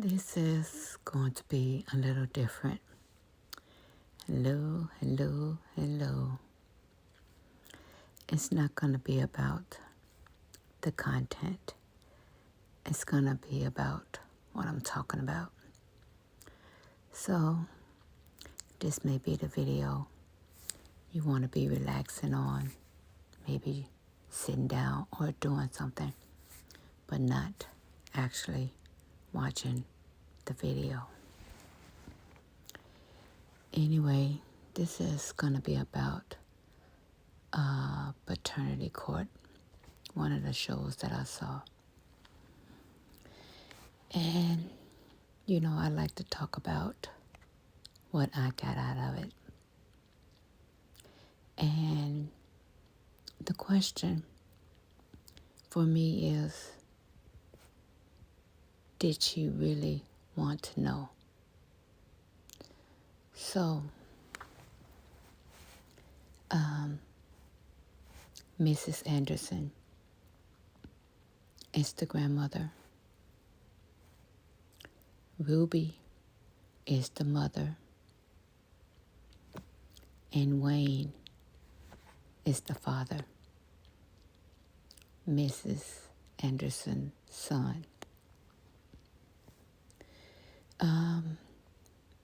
This is going to be a little different. Hello, hello, hello. It's not going to be about the content. It's going to be about what I'm talking about. So, this may be the video you want to be relaxing on, maybe sitting down or doing something, but not actually watching the video. Anyway, this is going to be about Paternity Court, one of the shows that I saw. And, I like to talk about what I got out of it. And the question for me is, did she really want to know? So, Mrs. Anderson is the grandmother. Ruby is the mother. And Wayne is the father. Mrs. Anderson's son.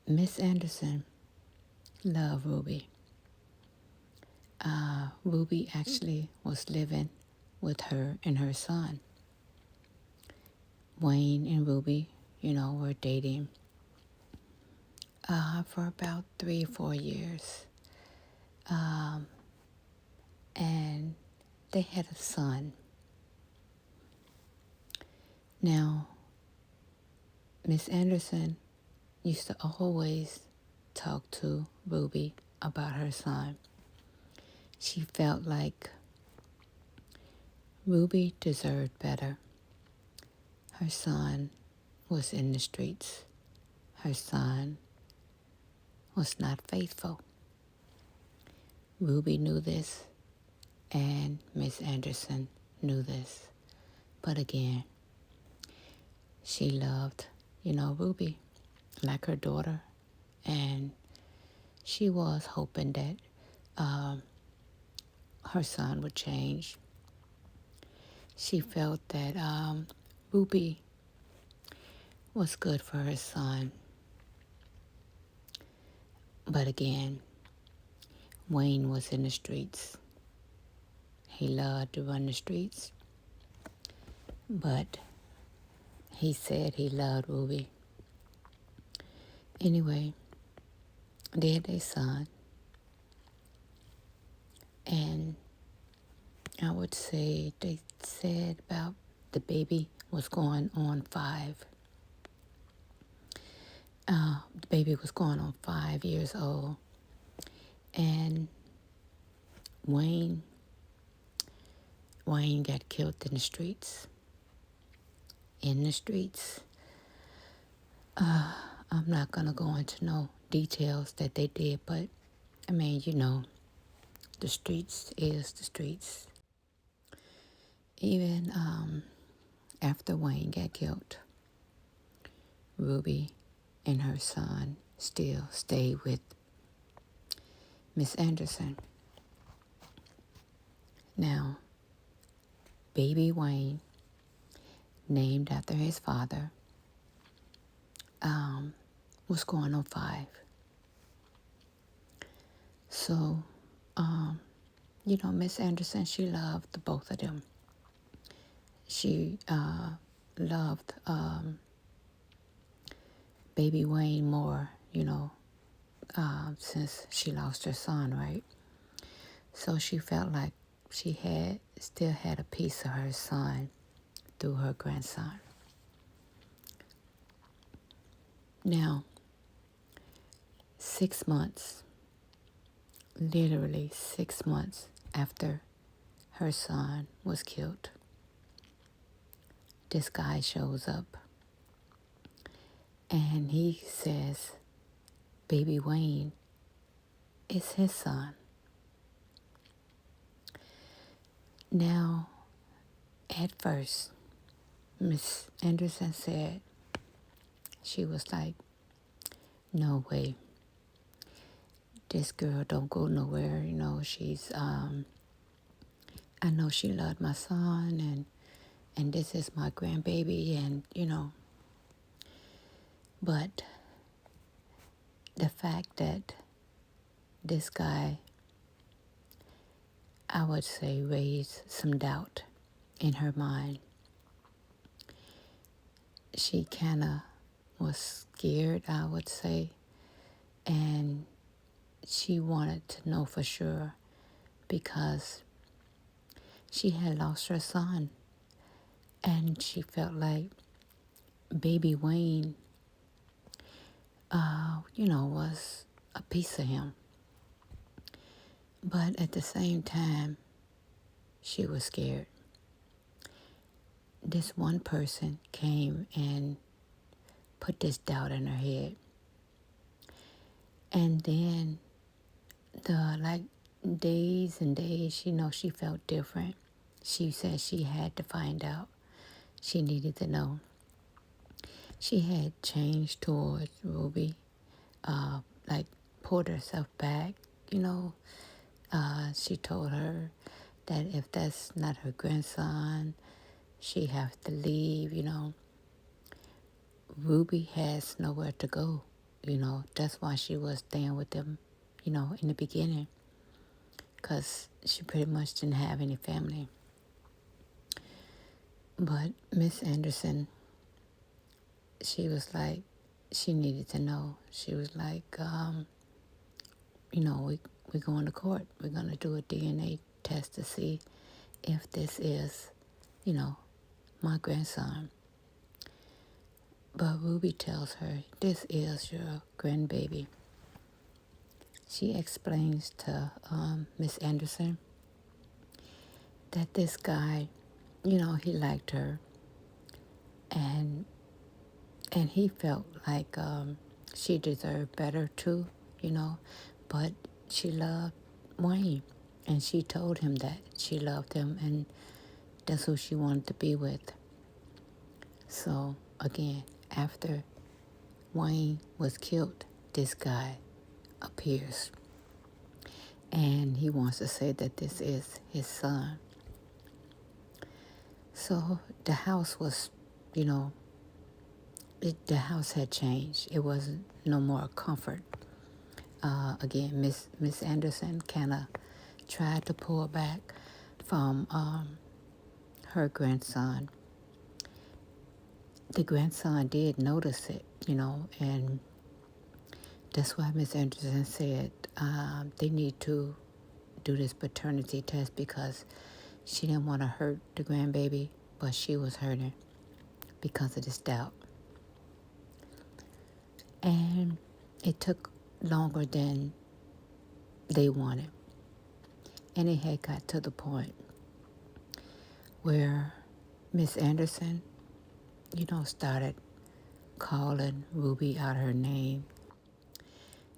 Miss Anderson loved Ruby. Ruby actually was living with her and her son. Wayne and Ruby, were dating for about 3 or 4 years. And they had a son. Now, Miss Anderson used to always talk to Ruby about her son. She felt like Ruby deserved better. Her son was in the streets. Her son was not faithful. Ruby knew this, and Miss Anderson knew this. But again, she loved, Ruby like her daughter, and she was hoping that her son would change. She felt that Ruby was good for her son. But again, Wayne was in the streets. He loved to run the streets. But he said he loved Ruby. Anyway, they had their son. And I would say they said about the baby was going on 5. The baby was going on 5 years old. And Wayne got killed in the streets. I'm not going to go into no details that they did, but I mean, the streets is the streets. Even after Wayne got killed, Ruby and her son still stayed with Miss Anderson. Now, baby Wayne, named after his father, was going on 5. So, Miss Anderson, she loved the both of them. She loved baby Wayne more, since she lost her son, right? So she felt like she still had a piece of her son through her grandson. Now, 6 months, literally 6 months after her son was killed, this guy shows up and he says baby Wayne is his son. Now, at first, Miss Anderson said she was like, no way, this girl don't go nowhere. She's I know she loved my son, and this is my grandbaby, and but the fact that this guy, I would say, raised some doubt in her mind. She kind of was scared, I would say, and she wanted to know for sure because she had lost her son, and she felt like baby Wayne, was a piece of him. But at the same time, she was scared. This one person came and put this doubt in her head. And then the days and days, she felt different. She said she had to find out. She needed to know. She had changed towards Ruby, like pulled herself back, She told her that if that's not her grandson, she has to leave, Ruby has nowhere to go, That's why she was staying with them, in the beginning, because she pretty much didn't have any family. But Miss Anderson, she was like, she needed to know. She was like, we're going to court. We're going to do a DNA test to see if this is, my grandson. But Ruby tells her, this is your grandbaby. She explains to Miss Anderson that this guy, he liked her, and he felt like she deserved better too, but she loved Wayne, and she told him that she loved him, and that's who she wanted to be with. So again, after Wayne was killed, this guy appears, and he wants to say that this is his son. So the house was, the house had changed. It wasn't no more comfort. Again, Miss Anderson kind of tried to pull back from her grandson. The grandson did notice it, and that's why Miss Anderson said they need to do this paternity test, because she didn't want to hurt the grandbaby, but she was hurting because of this doubt. And it took longer than they wanted. And it had got to the point where Miss Anderson, started calling Ruby out her name.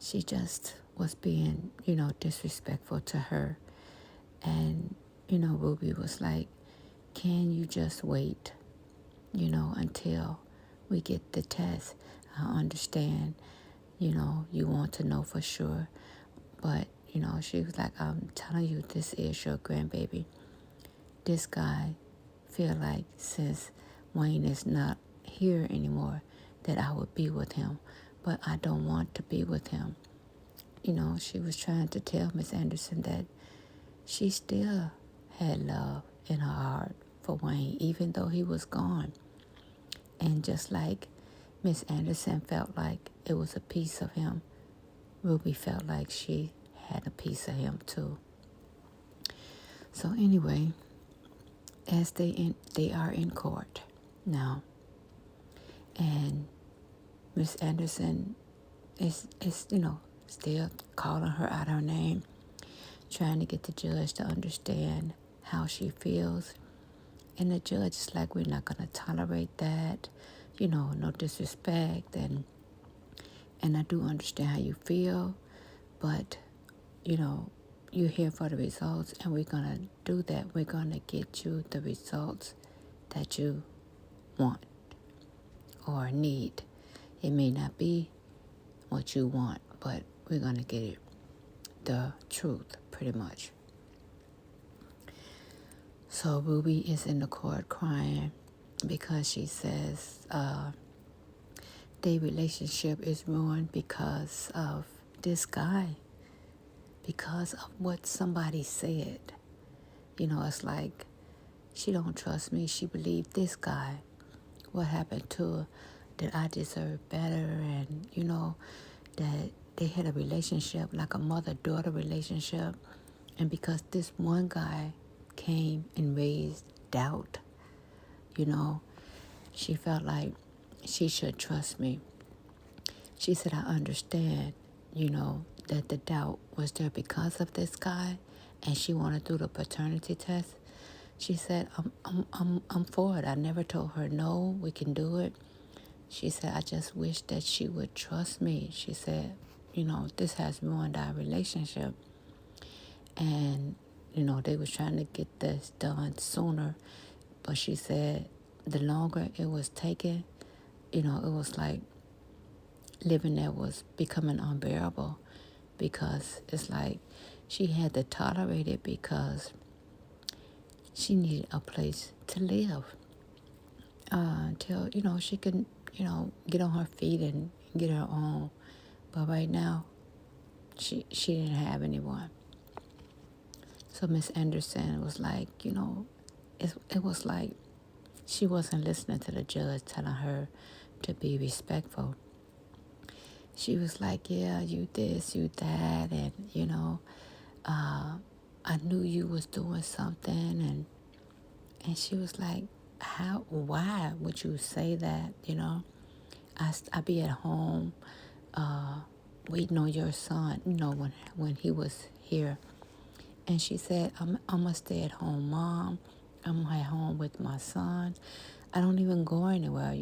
She just was being, disrespectful to her. And, Ruby was like, can you just wait, until we get the test? I understand, you want to know for sure. But, she was like, I'm telling you, this is your grandbaby. This guy feel like since Wayne is not here anymore, that I would be with him. But I don't want to be with him. She was trying to tell Miss Anderson that she still had love in her heart for Wayne, even though he was gone. And just like Miss Anderson felt like it was a piece of him, Ruby felt like she had a piece of him too. So anyway, as they are in court now, and Miss Anderson is still calling her out her name, trying to get the judge to understand how she feels. And the judge is like, we're not going to tolerate that, no disrespect. And I do understand how you feel, but, you're here for the results, and we're going to do that. We're going to get you the results that you want or need, It may not be what you want, but we're going to get it, the truth, pretty much. So Ruby is in the court crying because she says their relationship is ruined because of this guy, because of what somebody said. It's like she don't trust me. She believed this guy. What happened to her? That I deserve better, and that they had a relationship like a mother-daughter relationship, and because this one guy came and raised doubt, she felt like she should trust me. She said, I understand, that the doubt was there because of this guy, and she wanted to do the paternity test. She said, I'm for it. I never told her no, we can do it. She said, I just wish that she would trust me. She said, this has ruined our relationship. And, they was trying to get this done sooner. But she said the longer it was taking, it was like living there was becoming unbearable, because it's like she had to tolerate it because she needed a place to live until, she can, get on her feet and get her own. But right now, she didn't have anyone. So Miss Anderson was like, it was like she wasn't listening to the judge telling her to be respectful. She was like, yeah, you this, you that, and, I knew you was doing something, and she was like, why would you say that, I be at home, waiting on your son, when he was here. And she said, I'm going to stay at home, Mom. I'm at home with my son. I don't even go anywhere,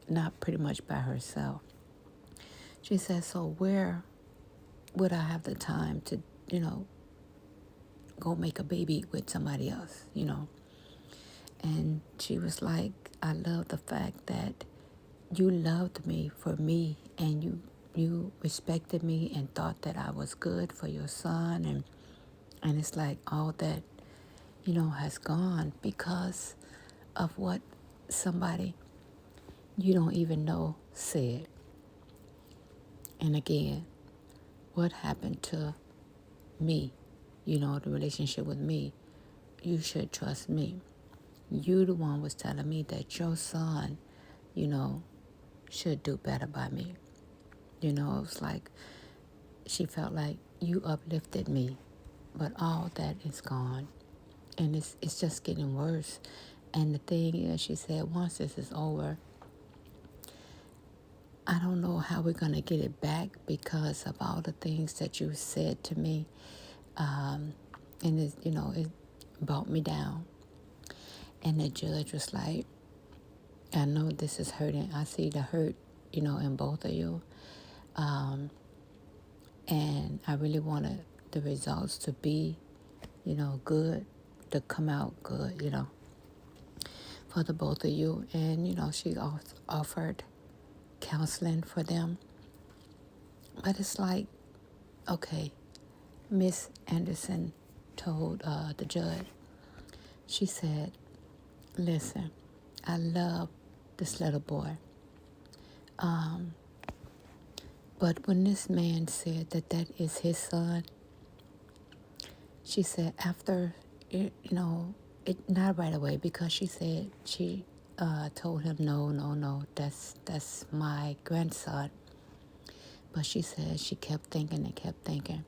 not pretty much by herself. She said, so where would I have the time to, go make a baby with somebody else, And she was like, I love the fact that you loved me for me, and you respected me and thought that I was good for your son, and it's like all that, has gone because of what somebody you don't even know said. And again, what happened to me, the relationship with me, you should trust me. You the one was telling me that your son, should do better by me. It was like she felt like you uplifted me, but all that is gone. And it's just getting worse. And the thing is, she said, once this is over, I don't know how we're going to get it back because of all the things that you said to me. And it brought me down. And the judge was like, I know this is hurting. I see the hurt, in both of you. And I really wanted the results to be, good, to come out good, for the both of you. And, she offered counseling for them. But it's like, okay, Miss Anderson told the judge, she said, listen, I love this little boy. But when this man said that is his son, she said after, it not right away, because she said she told him, no, that's my grandson. But she said she kept thinking and kept thinking.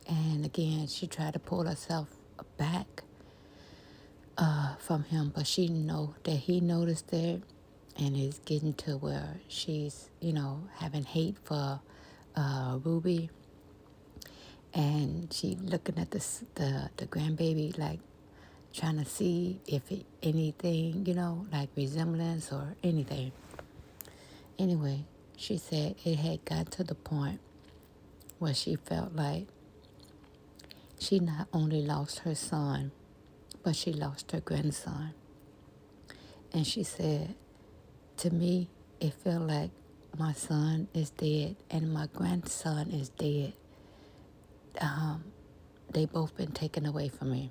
And again, she tried to pull herself back from him, but she know that he noticed it, and is getting to where she's, having hate for Ruby, and she looking at the grandbaby, like trying to see if anything, like resemblance or anything. Anyway, she said it had got to the point where she felt like she not only lost her son, but she lost her grandson. And she said, to me, it felt like my son is dead and my grandson is dead. They both been taken away from me.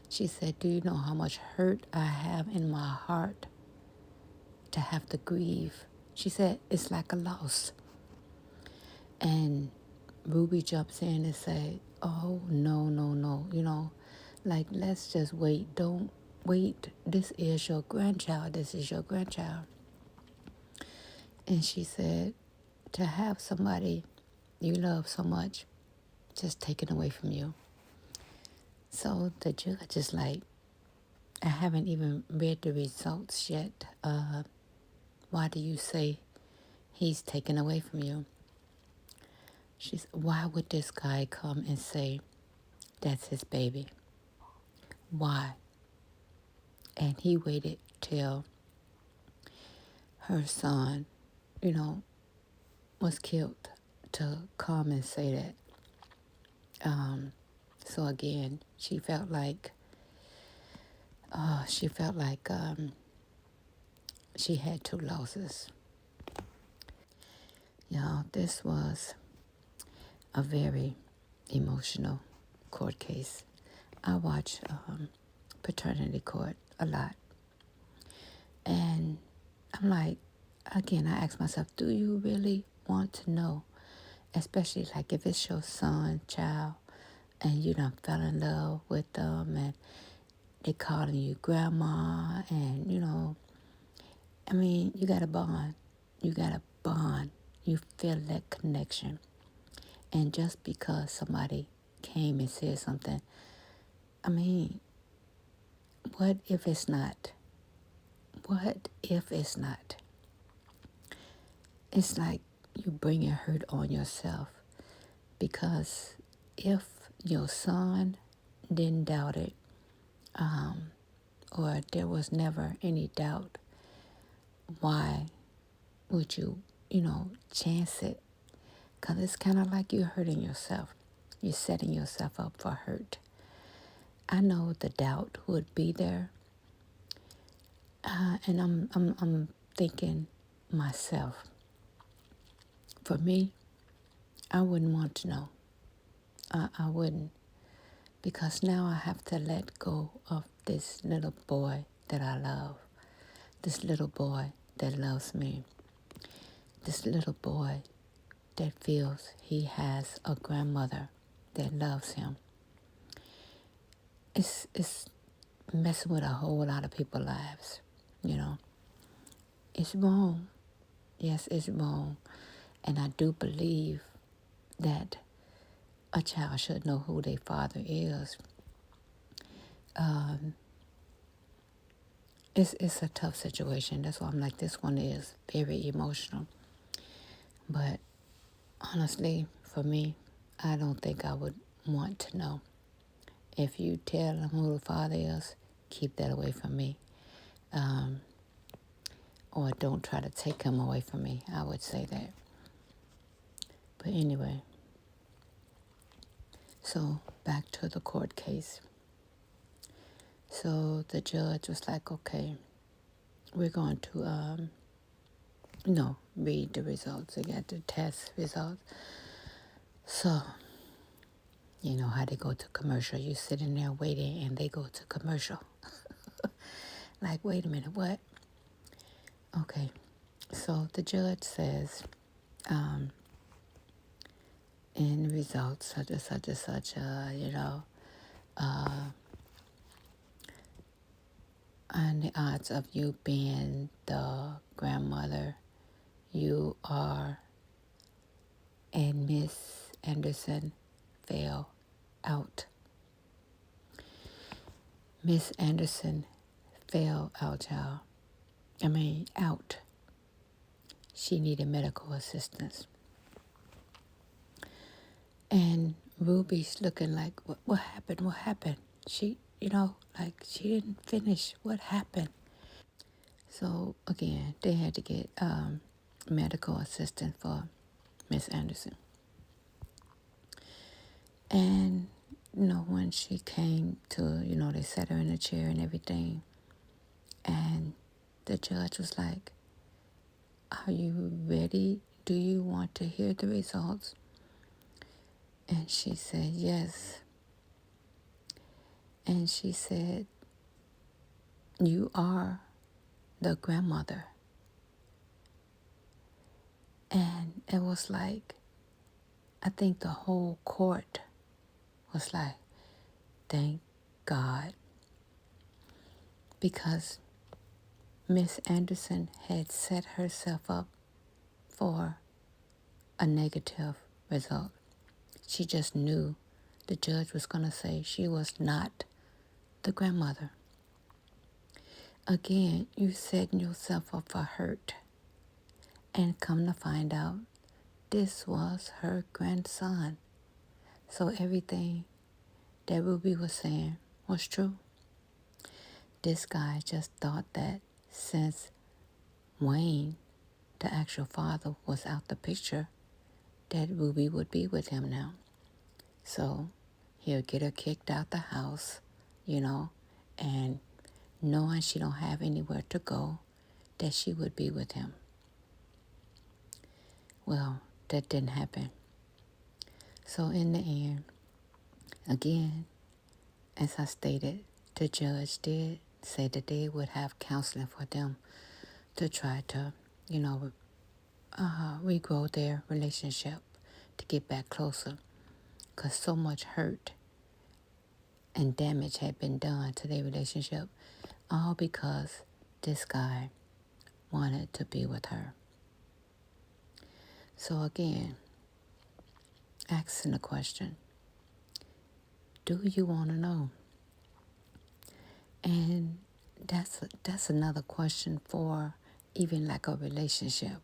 She said, do you know how much hurt I have in my heart to have to grieve? She said, it's like a loss. And Ruby jumps in and say, oh, no, no, no. Like, let's just wait. Don't wait. This is your grandchild. This is your grandchild. And she said, to have somebody you love so much just taken away from you. So the judge is like, I haven't even read the results yet. Why do you say he's taken away from you? She said, why would this guy come and say that's his baby? Why? And he waited till her son, was killed to come and say that. So again, she felt like she had two losses. This was a very emotional court case. I watch paternity court a lot. And I'm like, again, I ask myself, do you really want to know? Especially like if it's your son, child, and you done fell in love with them and they calling you grandma and, you got a bond. You got a bond. You feel that connection. And just because somebody came and said something, what if it's not? What if it's not? It's like you bringing hurt on yourself because if your son didn't doubt it, or there was never any doubt, why would you, chance it? Because it's kind of like you're hurting yourself. You're setting yourself up for hurt. I know the doubt would be there, and I'm thinking myself. For me, I wouldn't want to know. I wouldn't, because now I have to let go of this little boy that I love, this little boy that loves me, this little boy that feels he has a grandmother that loves him. It's messing with a whole lot of people's lives, It's wrong. Yes, it's wrong. And I do believe that a child should know who their father is. It's a tough situation. That's why I'm like, this one is very emotional. But honestly, for me, I don't think I would want to know. If you tell them who the father is, keep that away from me. Or don't try to take him away from me. I would say that. But anyway, so back to the court case. So the judge was like, okay, we're going to, read the results. They got the test results. So, you know how they go to commercial. You sitting there waiting and they go to commercial. Like, wait a minute, what? Okay, so the judge says, in the results, such and such and such, and the odds of you being the grandmother you are and Miss Anderson fell out. Miss Anderson fell out, y'all. Out. She needed medical assistance. And Ruby's looking like, what happened? What happened? She, she didn't finish. What happened? So, again, they had to get medical assistance for Miss Anderson. And, when she came to, they set her in a chair and everything. And the judge was like, are are you ready? Do you want to hear the results? And she said, yes. And she said, you are the grandmother. And it was like, I think the whole court was like, thank God. Because Miss Anderson had set herself up for a negative result. She just knew the judge was going to say she was not the grandmother. Again, you setting yourself up for hurt. And come to find out, this was her grandson. So everything that Ruby was saying was true. This guy just thought that since Wayne, the actual father, was out the picture, that Ruby would be with him now. So he'll get her kicked out the house, and knowing she don't have anywhere to go, that she would be with him. Well, that didn't happen. So in the end, again, as I stated, the judge did say that they would have counseling for them to try to, regrow their relationship, to get back closer, because so much hurt and damage had been done to their relationship, all because this guy wanted to be with her. So again, asking the question, do you want to know? And that's another question for even like a relationship.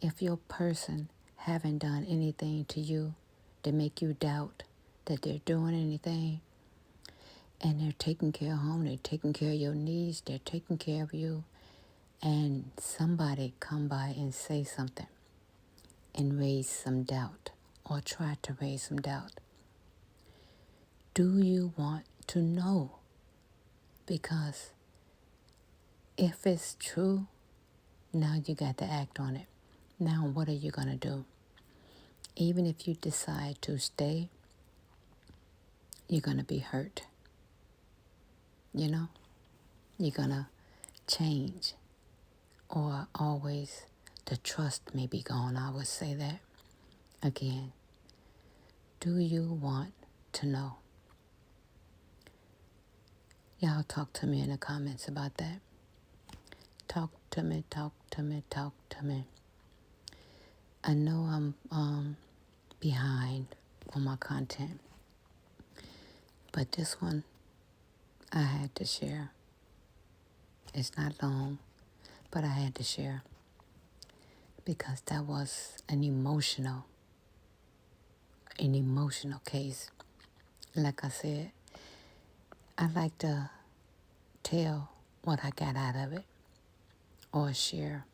If your person haven't done anything to you to make you doubt that they're doing anything, and they're taking care of home, they're taking care of your needs, they're taking care of you, and somebody come by and say something and raise some doubt or try to raise some doubt, do you want to know? Because if it's true, now you got to act on it. Now what are you going to do? Even if you decide to stay, you're going to be hurt. You're going to change, or always the trust may be gone. I would say that. Again, do you want to know? Y'all talk to me in the comments about that. Talk to me, talk to me, talk to me. I know I'm behind on my content, but this one I had to share. It's not long, but I had to share because that was an emotional case. Like I said, I like to tell what I got out of it or share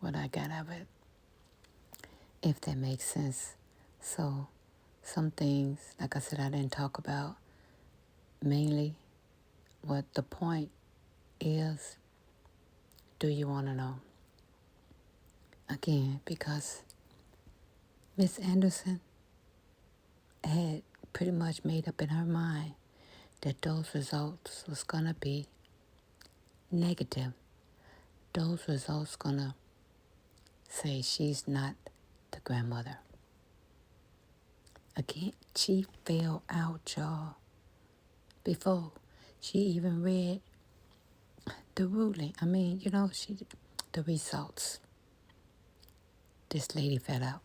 what I got out of it, if that makes sense. So some things, like I said, I didn't talk about mainly. What the point is, do you want to know? Again, because Miss Anderson had pretty much made up in her mind that those results was going to be negative. Those results going to say she's not the grandmother. Again, she fell out, y'all, before she even read the ruling. The results. This lady fell out.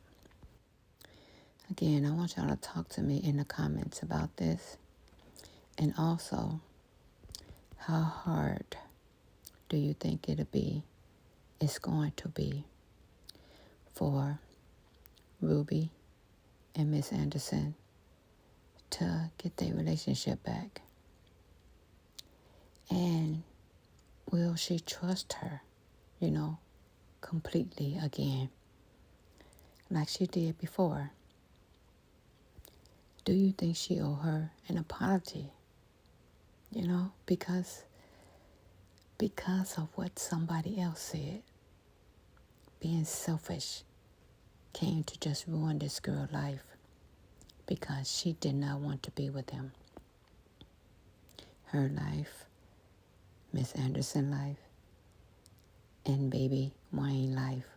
Again, I want y'all to talk to me in the comments about this. And also, how hard do you think it's going to be for Ruby and Miss Anderson to get their relationship back? And will she trust her, completely again, like she did before? Do you think she owe her an apology? Because of what somebody else said. being selfish came to just ruin this girl's life because she did not want to be with him. Her life, Miss Anderson's life, and baby Wayne's life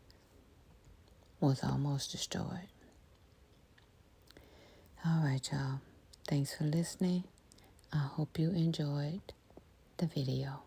was almost destroyed. All right, y'all. Thanks for listening. I hope you enjoyed the video.